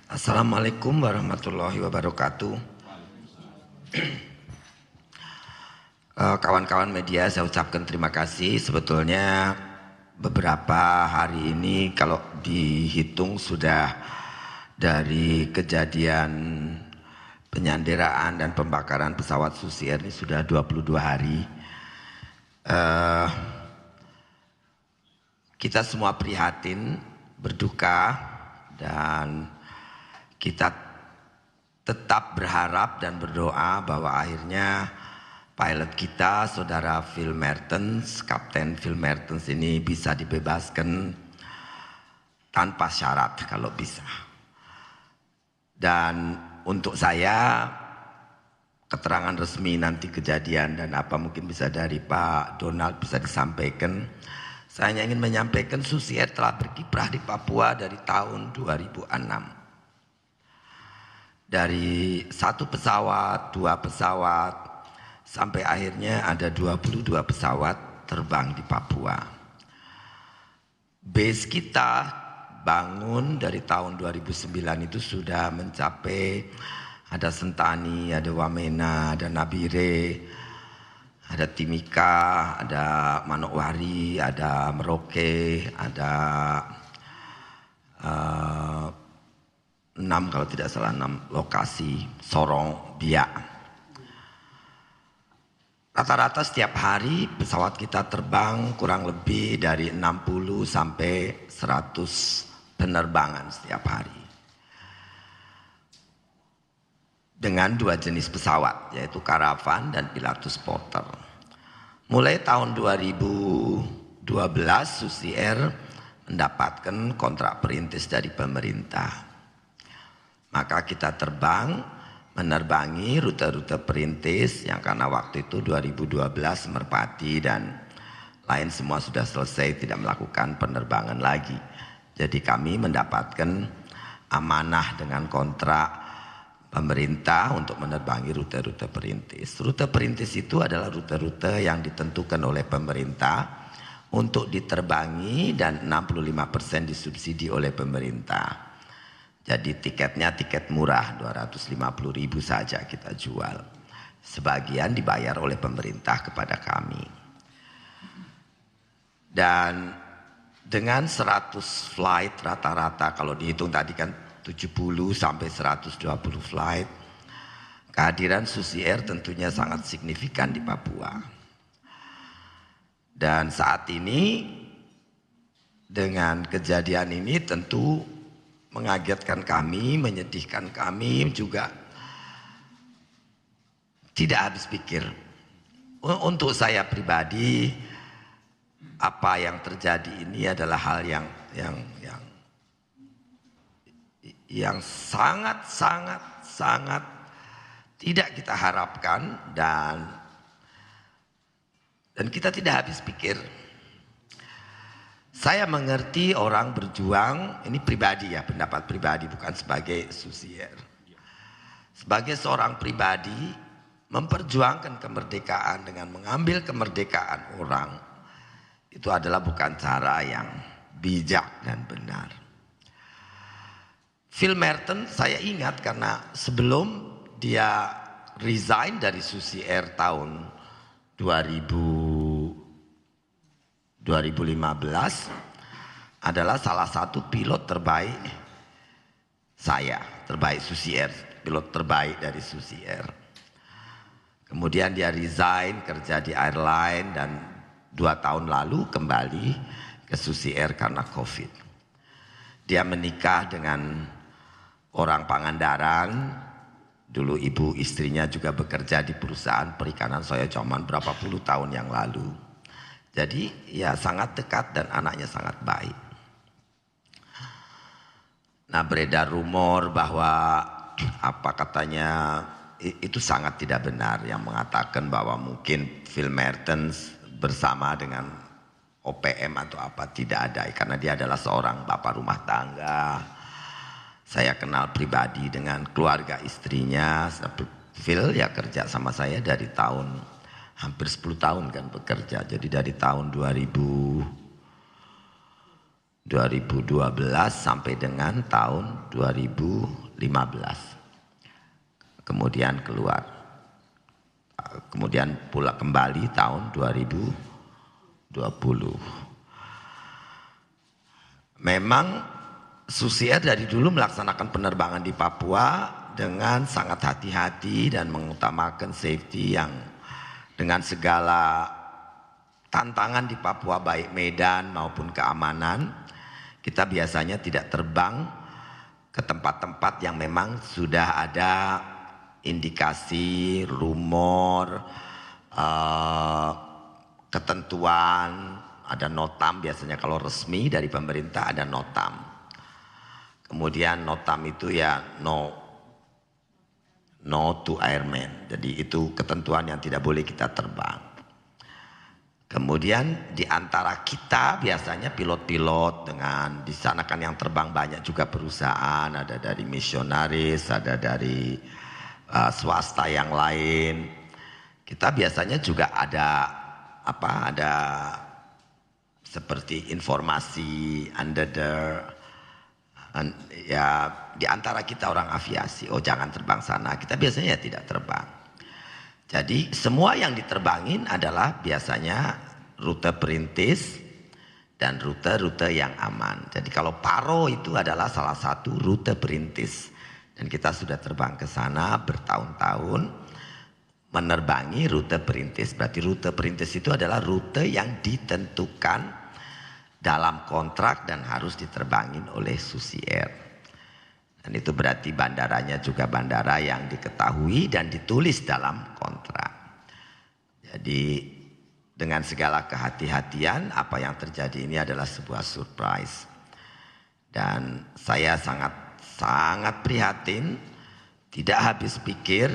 Assalamualaikum warahmatullahi wabarakatuh. Kawan-kawan media, saya ucapkan terima kasih. Sebetulnya beberapa hari ini kalau dihitung sudah dari kejadian penyanderaan dan pembakaran pesawat Susi Air ini sudah 22 hari. Kita semua prihatin, berduka, dan kita tetap berharap dan berdoa bahwa akhirnya pilot kita, saudara Phil Mertens, Kapten Phil Mertens ini bisa dibebaskan tanpa syarat kalau bisa. Dan untuk saya, keterangan resmi nanti kejadian dan apa mungkin bisa dari Pak Donald bisa disampaikan. Saya hanya ingin menyampaikan Susi Air telah berkiprah di Papua dari tahun 2006. Dari 1 pesawat, 2 pesawat, sampai akhirnya ada 22 pesawat terbang di Papua. Base kita bangun dari tahun 2009 itu sudah mencapai, ada Sentani, ada Wamena, ada Nabire, ada Timika, ada Manokwari, ada Merauke, ada 6 kalau tidak salah 6 lokasi, Sorong, Biak. Rata-rata setiap hari pesawat kita terbang kurang lebih dari 60 sampai 100 penerbangan setiap hari. Dengan 2 jenis pesawat, yaitu Caravan dan Pilatus Porter. Mulai tahun 2012 Susi Air mendapatkan kontrak perintis dari pemerintah. Maka kita terbang menerbangi rute-rute perintis yang karena waktu itu 2012 Merpati dan lain semua sudah selesai, tidak melakukan penerbangan lagi. Jadi kami mendapatkan amanah dengan kontrak pemerintah untuk menerbangi rute-rute perintis. Rute perintis itu adalah rute-rute yang ditentukan oleh pemerintah untuk diterbangi dan 65% disubsidi oleh pemerintah. Jadi tiketnya tiket murah, 250.000 saja kita jual. Sebagian dibayar oleh pemerintah kepada kami. Dan dengan 100 flight rata-rata, kalau dihitung tadi kan 70 sampai 120 flight, kehadiran Susi Air tentunya sangat signifikan di Papua. Dan saat ini dengan kejadian ini tentu mengagetkan kami, menyedihkan kami, juga tidak habis pikir. Untuk saya pribadi, apa yang terjadi ini adalah hal yang sangat tidak kita harapkan dan kita tidak habis pikir. Saya mengerti orang berjuang, ini pribadi ya, pendapat pribadi bukan sebagai Susi Air. Sebagai seorang pribadi, memperjuangkan kemerdekaan dengan mengambil kemerdekaan orang, itu adalah bukan cara yang bijak dan benar. Phil Mertens saya ingat karena sebelum dia resign dari Susi Air tahun 2015 adalah salah satu pilot terbaik saya, terbaik Susi Air, pilot terbaik dari Susi Air. Kemudian dia resign kerja di airline dan 2 tahun lalu kembali ke Susi Air karena COVID. Dia menikah dengan orang Pangandaran, dulu ibu istrinya juga bekerja di perusahaan perikanan Soyo Coman berapa puluh tahun yang lalu. Jadi ya sangat dekat dan anaknya sangat baik. Nah beredar rumor bahwa apa katanya itu sangat tidak benar yang mengatakan bahwa mungkin Phil Mertens bersama dengan OPM atau apa, tidak ada karena dia adalah seorang bapak rumah tangga. Saya kenal pribadi dengan keluarga istrinya. Phil ya kerja sama saya dari tahun hampir 10 tahun kan bekerja. Jadi dari tahun 2012 2012 sampai dengan tahun 2015. Kemudian keluar. Kemudian pulang kembali tahun 2020. Memang Susi Air dari dulu melaksanakan penerbangan di Papua dengan sangat hati-hati dan mengutamakan safety yang dengan segala tantangan di Papua baik medan maupun keamanan. Kita biasanya tidak terbang ke tempat-tempat yang memang sudah ada indikasi, rumor, ketentuan, ada notam biasanya kalau resmi dari pemerintah ada notam. Kemudian notam itu ya no to airmen. Jadi itu ketentuan yang tidak boleh kita terbang. Kemudian di antara kita biasanya pilot-pilot dengan di sana kan yang terbang banyak juga perusahaan, ada dari misionaris, ada dari swasta yang lain. Kita biasanya juga ada seperti informasi ya di antara kita orang aviasi, oh jangan terbang sana, kita biasanya tidak terbang. Jadi semua yang diterbangin adalah biasanya rute perintis dan rute-rute yang aman. Jadi kalau Paro itu adalah salah satu rute perintis. Dan kita sudah terbang ke sana bertahun-tahun menerbangi rute perintis. Berarti rute perintis itu adalah rute yang ditentukan dalam kontrak dan harus diterbangin oleh Susi Air. Dan itu berarti bandaranya juga bandara yang diketahui dan ditulis dalam kontrak. Jadi dengan segala kehati-hatian apa yang terjadi ini adalah sebuah surprise. Dan saya sangat prihatin, tidak habis pikir,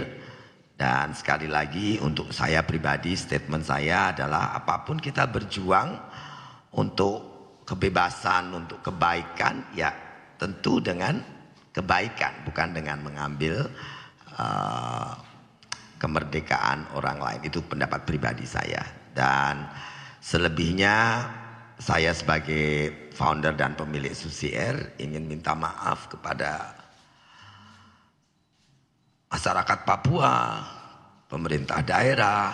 dan sekali lagi untuk saya pribadi statement saya adalah apapun kita berjuang untuk kebebasan, untuk kebaikan ya tentu dengan kebaikan, bukan dengan mengambil kemerdekaan orang lain. Itu pendapat pribadi saya. Dan selebihnya saya sebagai founder dan pemilik Susi Air ingin minta maaf kepada masyarakat Papua, pemerintah daerah,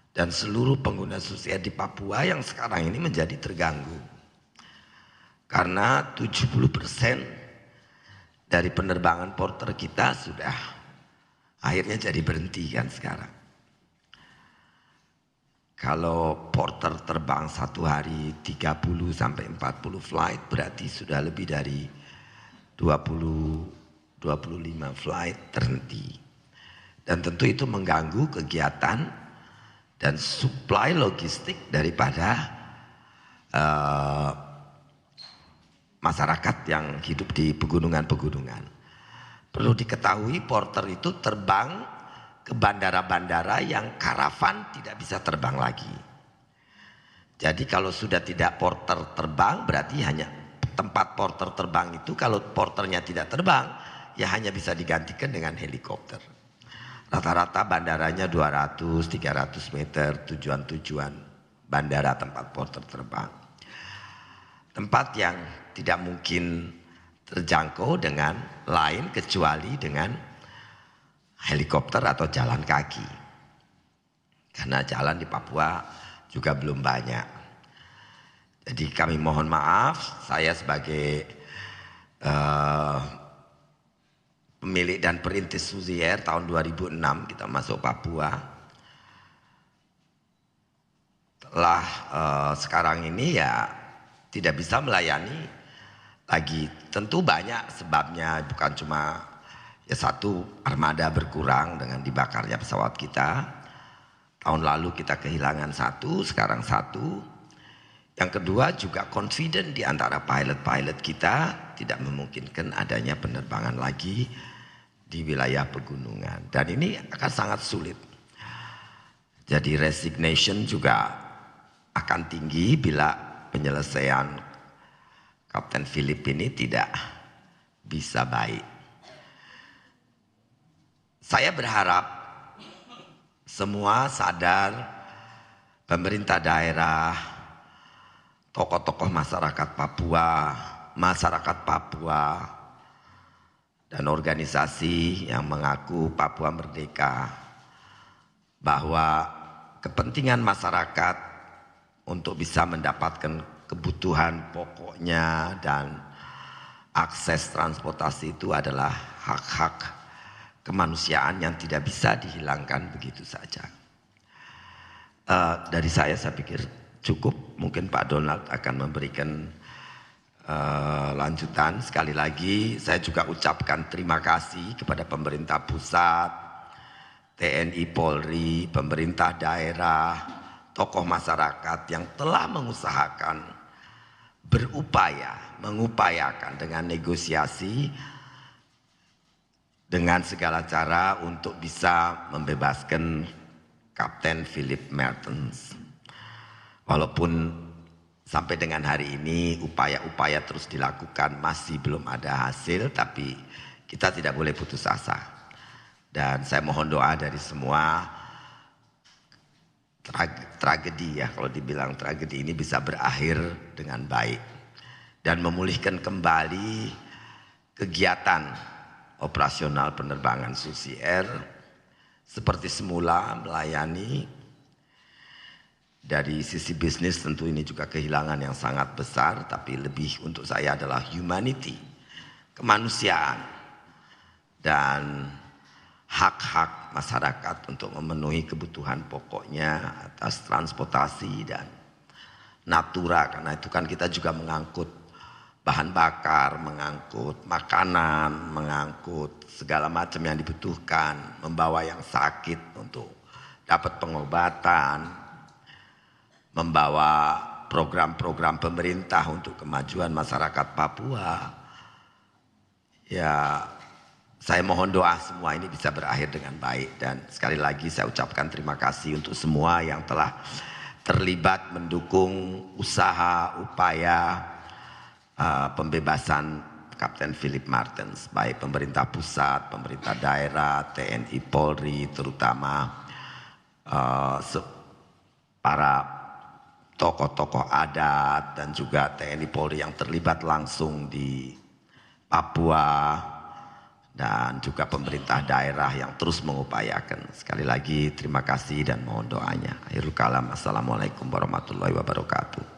dan seluruh pengguna Susi Air di Papua yang sekarang ini menjadi terganggu. Karena 70% dari penerbangan porter kita sudah akhirnya jadi berhenti kan sekarang. Kalau porter terbang satu hari 30 sampai 40 flight berarti sudah lebih dari 25 flight terhenti. Dan tentu itu mengganggu kegiatan dan supply logistik daripada masyarakat yang hidup di pegunungan-pegunungan. Perlu diketahui porter itu terbang ke bandara-bandara yang karavan tidak bisa terbang lagi. Jadi kalau sudah tidak porter terbang berarti hanya tempat porter terbang itu kalau porternya tidak terbang ya hanya bisa digantikan dengan helikopter. Rata-rata bandaranya 200-300 meter tujuan-tujuan bandara tempat porter terbang. Tempat yang tidak mungkin terjangkau dengan lain kecuali dengan helikopter atau jalan kaki. Karena jalan di Papua juga belum banyak. Jadi kami mohon maaf, saya sebagai pemilik dan perintis Susi Air tahun 2006 kita masuk Papua. Setelah sekarang ini ya tidak bisa melayani lagi. Tentu banyak sebabnya, bukan cuma ya satu armada berkurang dengan dibakarnya pesawat kita. Tahun lalu kita kehilangan satu, sekarang satu. Yang kedua juga confident di antara pilot-pilot kita tidak memungkinkan adanya penerbangan lagi di wilayah pegunungan. Dan ini akan sangat sulit. Jadi resignation juga akan tinggi bila penyelesaian Kapten Philip ini tidak bisa baik. Saya berharap semua sadar, pemerintah daerah, tokoh-tokoh masyarakat Papua dan organisasi yang mengaku Papua merdeka bahwa kepentingan masyarakat untuk bisa mendapatkan kebutuhan pokoknya dan akses transportasi itu adalah hak-hak kemanusiaan yang tidak bisa dihilangkan begitu saja. Dari saya pikir cukup. Mungkin Pak Donald akan memberikan lanjutan. Sekali lagi saya juga ucapkan terima kasih kepada pemerintah pusat, TNI Polri, pemerintah daerah, tokoh masyarakat yang telah mengupayakan dengan negosiasi dengan segala cara untuk bisa membebaskan Kapten Philip Mertens. Walaupun sampai dengan hari ini upaya-upaya terus dilakukan, masih belum ada hasil, tapi kita tidak boleh putus asa. Dan saya mohon doa dari semua, tragedi ya, kalau dibilang tragedi ini bisa berakhir dengan baik dan memulihkan kembali kegiatan operasional penerbangan Susi Air seperti semula melayani. Dari sisi bisnis tentu ini juga kehilangan yang sangat besar, tapi lebih untuk saya adalah humanity, kemanusiaan dan hak-hak masyarakat untuk memenuhi kebutuhan pokoknya atas transportasi dan natura, karena itu kan kita juga mengangkut bahan bakar, mengangkut makanan, mengangkut segala macam yang dibutuhkan, membawa yang sakit untuk dapat pengobatan, membawa program-program pemerintah untuk kemajuan masyarakat Papua. Ya, saya mohon doa semua ini bisa berakhir dengan baik. Dan sekali lagi saya ucapkan terima kasih untuk semua yang telah terlibat mendukung usaha, upaya pembebasan Kapten Philip Mertens, baik pemerintah pusat, pemerintah daerah, TNI Polri, terutama para tokoh-tokoh adat dan juga TNI Polri yang terlibat langsung di Papua dan juga pemerintah daerah yang terus mengupayakan. Sekali lagi terima kasih dan mohon doanya. Akhirul kalam, assalamualaikum warahmatullahi wabarakatuh.